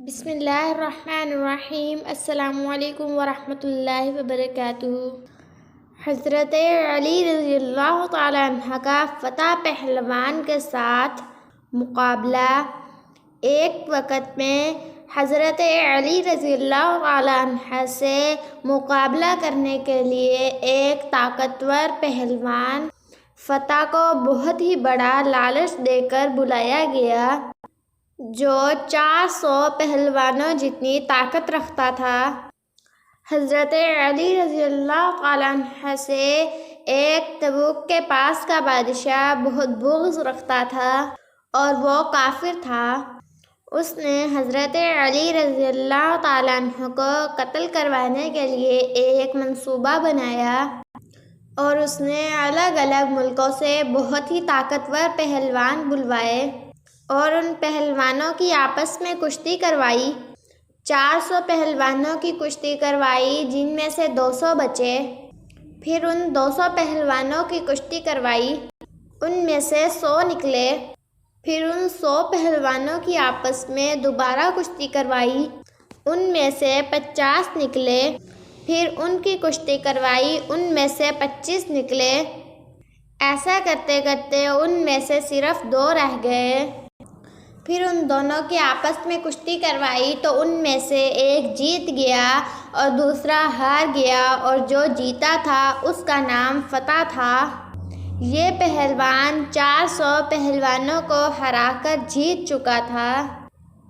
بسم اللہ الرحمن الرحیم۔ السلام علیکم ورحمۃ اللہ وبرکاتہ۔ حضرت علی رضی اللہ تعالیٰ عنہ کا فتح پہلوان کے ساتھ مقابلہ۔ ایک وقت میں حضرت علی رضی اللہ تعالیٰ عنہ سے مقابلہ کرنے کے لیے ایک طاقتور پہلوان فتح کو بہت ہی بڑا لالچ دے کر بلایا گیا، جو 400 پہلوانوں جتنی طاقت رکھتا تھا۔ حضرت علی رضی اللہ تعالیٰ عنہ سے ایک تبوک کے پاس کا بادشاہ بہت بغض رکھتا تھا اور وہ کافر تھا۔ اس نے حضرت علی رضی اللہ تعالیٰ عنہ کو قتل کروانے کے لیے ایک منصوبہ بنایا اور اس نے الگ الگ ملکوں سے بہت ہی طاقتور پہلوان بلوائے اور ان پہلوانوں کی آپس میں کشتی کروائی۔ 400 پہلوانوں کی کشتی کروائی، جن میں سے 200 بچے۔ پھر ان 200 پہلوانوں کی کشتی کروائی، ان میں سے 100 نکلے۔ پھر ان 100 پہلوانوں کی آپس میں دوبارہ کشتی کروائی، ان میں سے 50 نکلے۔ پھر ان کی کشتی کروائی، ان میں سے 25 نکلے۔ ایسا کرتے کرتے ان میں سے صرف 2 رہ گئے۔ پھر ان دونوں کی آپس میں کشتی کروائی تو ان میں سے ایک جیت گیا اور دوسرا ہار گیا، اور جو جیتا تھا اس کا نام فتح تھا۔ یہ پہلوان 400 پہلوانوں کو ہرا کر جیت چکا تھا۔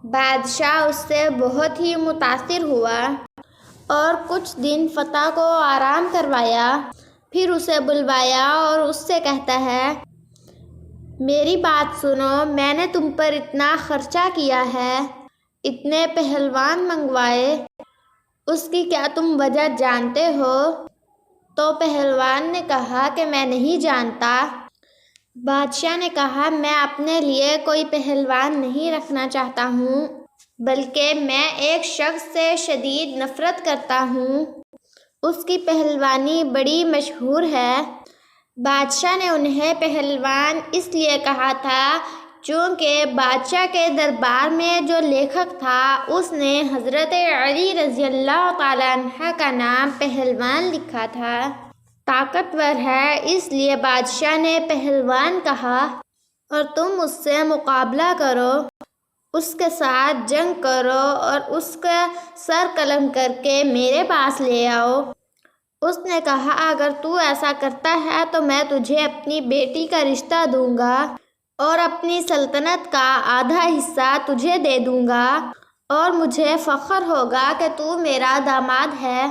بادشاہ اس سے بہت ہی متاثر ہوا اور کچھ دن فتح کو آرام کروایا۔ پھر اسے بلوایا اور اس سے کہتا ہے، میری بات سنو، میں نے تم پر اتنا خرچہ کیا ہے، اتنے پہلوان منگوائے، اس کی کیا تم وجہ جانتے ہو؟ تو پہلوان نے کہا کہ میں نہیں جانتا۔ بادشاہ نے کہا، میں اپنے لیے کوئی پہلوان نہیں رکھنا چاہتا ہوں، بلکہ میں ایک شخص سے شدید نفرت کرتا ہوں، اس کی پہلوانی بڑی مشہور ہے۔ بادشاہ نے انہیں پہلوان اس لیے کہا تھا چونکہ بادشاہ کے دربار میں جو لیکھک تھا، اس نے حضرت علی رضی اللہ تعالیٰ عنہ کا نام پہلوان لکھا تھا۔ طاقتور ہے، اس لیے بادشاہ نے پہلوان کہا، اور تم اس سے مقابلہ کرو، اس کے ساتھ جنگ کرو اور اس کا سر قلم کر کے میرے پاس لے آؤ۔ اس نے کہا، اگر تو ایسا کرتا ہے تو میں تجھے اپنی بیٹی کا رشتہ دوں گا اور اپنی سلطنت کا آدھا حصہ تجھے دے دوں گا، اور مجھے فخر ہوگا کہ تو میرا داماد ہے۔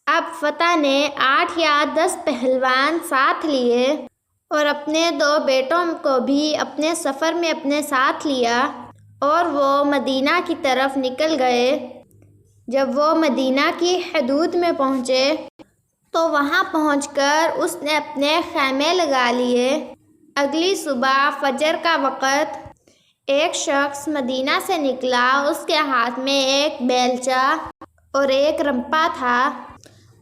اب فتح نے 8 یا 10 پہلوان ساتھ لیے اور اپنے 2 بیٹوں کو بھی اپنے سفر میں اپنے ساتھ لیا، اور وہ مدینہ کی طرف نکل گئے۔ جب وہ مدینہ کی حدود میں پہنچے تو وہاں پہنچ کر اس نے اپنے خیمے لگا لیے۔ اگلی صبح فجر کا وقت ایک شخص مدینہ سے نکلا، اس کے ہاتھ میں ایک بیلچہ اور ایک رمپا تھا۔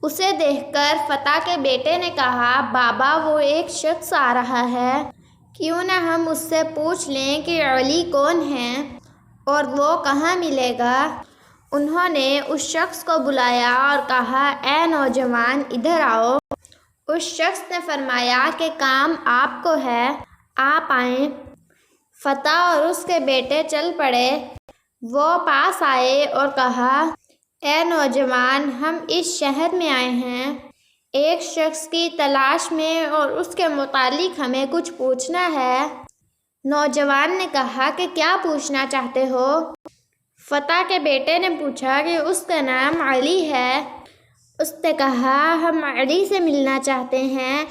اسے دیکھ کر فتح کے بیٹے نے کہا، بابا، وہ ایک شخص آ رہا ہے، کیوں نہ ہم اس سے پوچھ لیں کہ علی کون ہے اور وہ کہاں ملے گا۔ انہوں نے اس شخص کو بلایا اور کہا، اے نوجوان، ادھر آؤ۔ اس شخص نے فرمایا کہ کام آپ کو ہے، آپ آئیں۔ فتح اور اس کے بیٹے چل پڑے۔ وہ پاس آئے اور کہا، اے نوجوان، ہم اس شہر میں آئے ہیں ایک شخص کی تلاش میں اور اس کے متعلق ہمیں کچھ پوچھنا ہے۔ نوجوان نے کہا کہ کیا پوچھنا چاہتے ہو؟ فتح کے بیٹے نے پوچھا کہ اس کا نام علی ہے۔ اس نے کہا، ہم علی سے ملنا چاہتے ہیں۔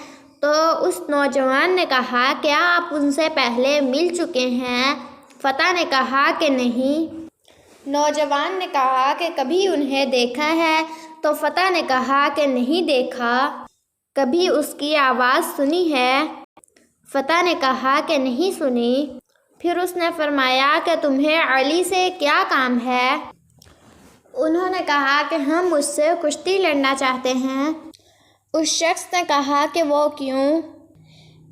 تو اس نوجوان نے کہا، کیا آپ ان سے پہلے مل چکے ہیں؟ فتح نے کہا کہ نہیں۔ نوجوان نے کہا کہ کبھی انہیں دیکھا ہے؟ تو فتح نے کہا کہ نہیں دیکھا۔ کبھی اس کی آواز سنی ہے؟ فتح نے کہا کہ نہیں سنی۔ پھر اس نے فرمایا کہ تمہیں علی سے کیا کام ہے؟ انہوں نے کہا کہ ہم اس سے کشتی لڑنا چاہتے ہیں۔ اس شخص نے کہا کہ وہ کیوں؟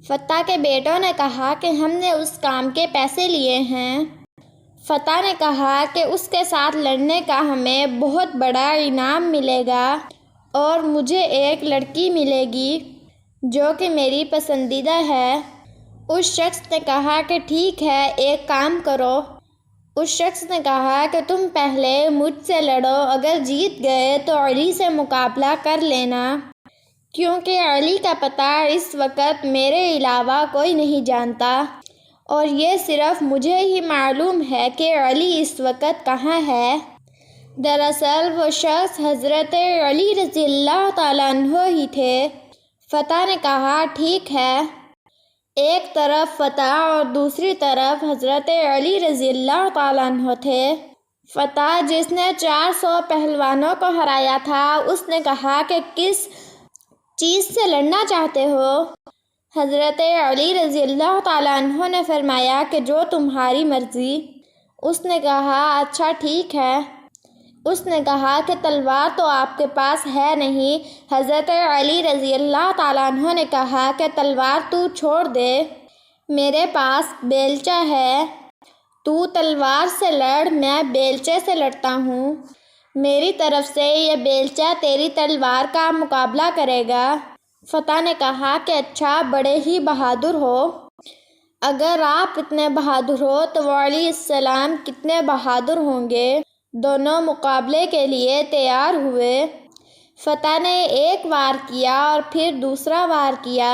فتح کے بیٹوں نے کہا کہ ہم نے اس کام کے پیسے لیے ہیں۔ فتح نے کہا کہ اس کے ساتھ لڑنے کا ہمیں بہت بڑا انعام ملے گا اور مجھے ایک لڑکی ملے گی جو کہ میری پسندیدہ ہے۔ اس شخص نے کہا کہ ٹھیک ہے، ایک کام کرو۔ اس شخص نے کہا کہ تم پہلے مجھ سے لڑو، اگر جیت گئے تو علی سے مقابلہ کر لینا، کیونکہ علی کا پتہ اس وقت میرے علاوہ کوئی نہیں جانتا اور یہ صرف مجھے ہی معلوم ہے کہ علی اس وقت کہاں ہے۔ دراصل وہ شخص حضرت علی رضی اللہ تعالیٰ عنہ ہی تھے۔ فتح نے کہا ٹھیک ہے۔ ایک طرف فتح اور دوسری طرف حضرت علی رضی اللہ تعالیٰ عنہ تھے۔ فتح، جس نے 400 پہلوانوں کو ہرایا تھا، اس نے کہا کہ کس چیز سے لڑنا چاہتے ہو؟ حضرت علی رضی اللہ تعالیٰ عنہ نے فرمایا کہ جو تمہاری مرضی۔ اس نے کہا اچھا ٹھیک ہے۔ اس نے کہا کہ تلوار تو آپ کے پاس ہے نہیں۔ حضرت علی رضی اللہ تعالیٰ عنہ نے کہا کہ تلوار تو چھوڑ دے، میرے پاس بیلچہ ہے، تو تلوار سے لڑ، میں بیلچے سے لڑتا ہوں، میری طرف سے یہ بیلچہ تیری تلوار کا مقابلہ کرے گا۔ فتح نے کہا کہ اچھا، بڑے ہی بہادر ہو، اگر آپ اتنے بہادر ہو تو علیہ السلام کتنے بہادر ہوں گے۔ دونوں مقابلے کے لیے تیار ہوئے۔ فتح نے ایک وار کیا اور پھر دوسرا وار کیا۔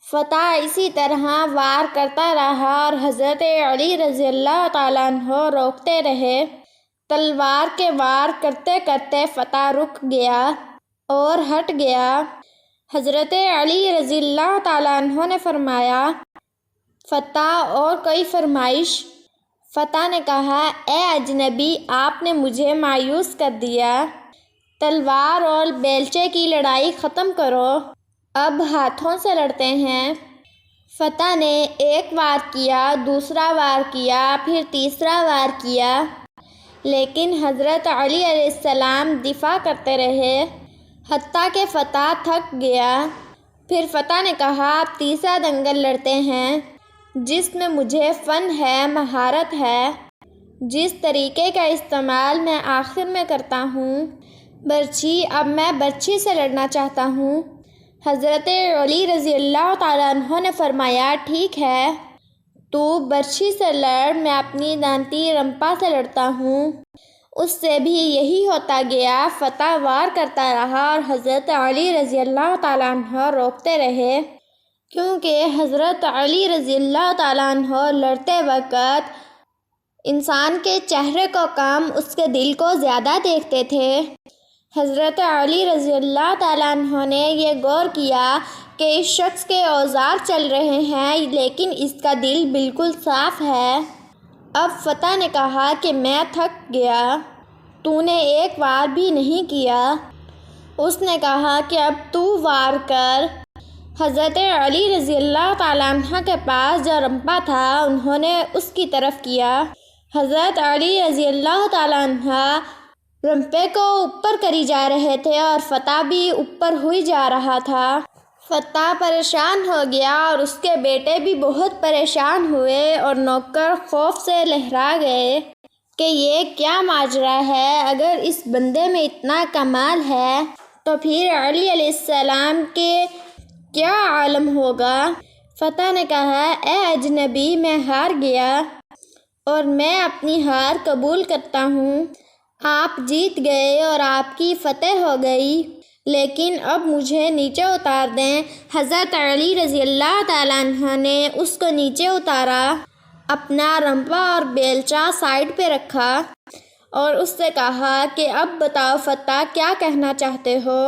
فتح اسی طرح وار کرتا رہا اور حضرت علی رضی اللہ تعالیٰ عنہ روکتے رہے۔ تلوار کے وار کرتے کرتے فتح رک گیا اور ہٹ گیا۔ حضرت علی رضی اللہ تعالیٰ عنہ نے فرمایا فتح اور کوئی فرمائش؟ فتح نے کہا اے اجنبی، آپ نے مجھے مایوس کر دیا، تلوار اور بیلچے کی لڑائی ختم کرو، اب ہاتھوں سے لڑتے ہیں۔ فتح نے ایک وار کیا، دوسرا وار کیا، پھر تیسرا وار کیا، لیکن حضرت علی علیہ السلام دفاع کرتے رہے حتیٰ کہ فتح تھک گیا۔ پھر فتح نے کہا اب تیسرا دنگل لڑتے ہیں، جس میں مجھے فن ہے، مہارت ہے، جس طریقے کا استعمال میں آخر میں کرتا ہوں، برچھی، اب میں برچھی سے لڑنا چاہتا ہوں۔ حضرت علی رضی اللہ تعالیٰ عنہ نے فرمایا ٹھیک ہے، تو برچھی سے لڑ، میں اپنی دانتی رمپا سے لڑتا ہوں۔ اس سے بھی یہی ہوتا گیا۔ فتح وار کرتا رہا اور حضرت علی رضی اللہ تعالیٰ عنہ روکتے رہے، کیونکہ حضرت علی رضی اللہ تعالیٰ عنہ لڑتے وقت انسان کے چہرے کو کم، اس کے دل کو زیادہ دیکھتے تھے۔ حضرت علی رضی اللہ تعالیٰ عنہ نے یہ غور کیا کہ اس شخص کے اوزار چل رہے ہیں لیکن اس کا دل بالکل صاف ہے۔ اب فتح نے کہا کہ میں تھک گیا، تو نے ایک وار بھی نہیں کیا۔ اس نے کہا کہ اب تو وار کر۔ حضرت علی رضی اللہ تعالیٰ عنہ کے پاس جو رمپا تھا، انہوں نے اس کی طرف کیا۔ حضرت علی رضی اللہ تعالیٰ عنہ رمپے کو اوپر کری جا رہے تھے اور فتح بھی اوپر ہوئی جا رہا تھا۔ فتح پریشان ہو گیا اور اس کے بیٹے بھی بہت پریشان ہوئے اور نوکر خوف سے لہرا گئے کہ یہ کیا ماجرا ہے، اگر اس بندے میں اتنا کمال ہے تو پھر علی علیہ السلام کے کیا عالم ہوگا۔ فتح نے کہا اے اجنبی، میں ہار گیا اور میں اپنی ہار قبول کرتا ہوں، آپ جیت گئے اور آپ کی فتح ہو گئی، لیکن اب مجھے نیچے اتار دیں۔ حضرت علی رضی اللہ تعالیٰ عنہ نے اس کو نیچے اتارا، اپنا رمپا اور بیلچہ سائیڈ پہ رکھا اور اس سے کہا کہ اب بتاؤ فتح، کیا کہنا چاہتے ہو؟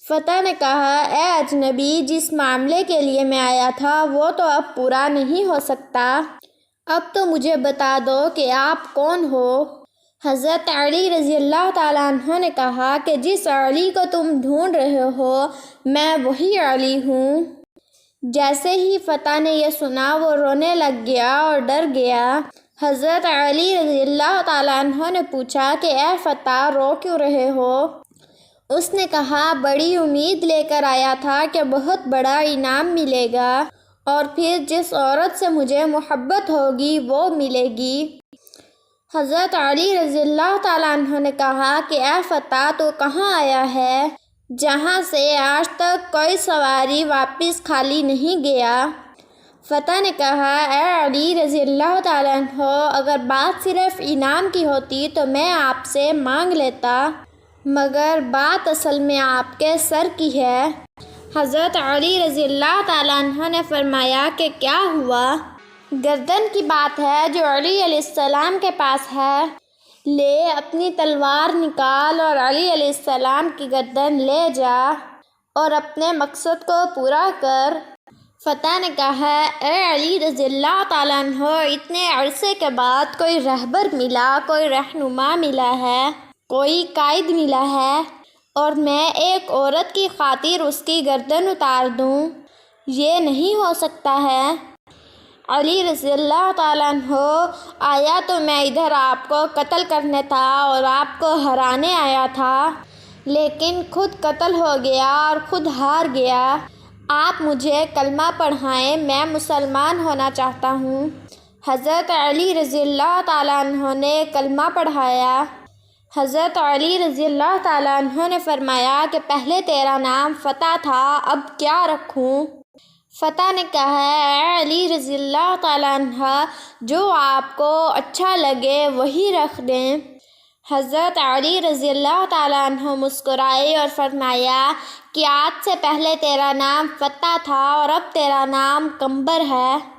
فتح نے کہا اے اجنبی، جس معاملے کے لیے میں آیا تھا وہ تو اب پورا نہیں ہو سکتا، اب تو مجھے بتا دو کہ آپ کون ہو۔ حضرت علی رضی اللہ تعالیٰ عنہ نے کہا کہ جس علی کو تم ڈھونڈ رہے ہو میں وہی علی ہوں۔ جیسے ہی فتح نے یہ سنا وہ رونے لگ گیا اور ڈر گیا۔ حضرت علی رضی اللہ تعالیٰ عنہ نے پوچھا کہ اے فتح، رو کیوں رہے ہو؟ اس نے کہا بڑی امید لے کر آیا تھا کہ بہت بڑا انعام ملے گا اور پھر جس عورت سے مجھے محبت ہوگی وہ ملے گی۔ حضرت علی رضی اللہ تعالیٰ عنہ نے کہا کہ اے فتح، تو کہاں آیا ہے جہاں سے آج تک کوئی سواری واپس خالی نہیں گیا؟ فتح نے کہا، اے علی رضی اللہ تعالیٰ عنہ، اگر بات صرف انعام کی ہوتی تو میں آپ سے مانگ لیتا، مگر بات اصل میں آپ کے سر کی ہے۔ حضرت علی رضی اللہ تعالیٰ عنہ نے فرمایا کہ کیا ہوا؟ گردن کی بات ہے جو علی علیہ السلام کے پاس ہے، لے اپنی تلوار نکال اور علی علیہ السلام کی گردن لے جا اور اپنے مقصد کو پورا کر۔ فتح نے کہا، اے علی رضی اللہ تعالیٰ عنہ، اتنے عرصے کے بعد کوئی رہبر ملا، کوئی رہنما ملا ہے، کوئی قائد ملا ہے، اور میں ایک عورت کی خاطر اس کی گردن اتار دوں؟ یہ نہیں ہو سکتا ہے۔ علی رضی اللہ تعالیٰ عنہ، آیا تو میں ادھر آپ کو قتل کرنے تھا اور آپ کو ہرانے آیا تھا، لیکن خود قتل ہو گیا اور خود ہار گیا۔ آپ مجھے کلمہ پڑھائیں، میں مسلمان ہونا چاہتا ہوں۔ حضرت علی رضی اللہ تعالیٰ عنہ نے کلمہ پڑھایا۔ حضرت علی رضی اللہ تعالیٰ عنہ نے فرمایا کہ پہلے تیرا نام فتح تھا، اب کیا رکھوں؟ فتح نے کہا، اے علی رضی اللہ تعالیٰ عنہ، جو آپ کو اچھا لگے وہی رکھ دیں۔ حضرت علی رضی اللہ تعالیٰ عنہ مسکرائے اور فرمایا کہ آج سے پہلے تیرا نام فتح تھا اور اب تیرا نام قمبر ہے۔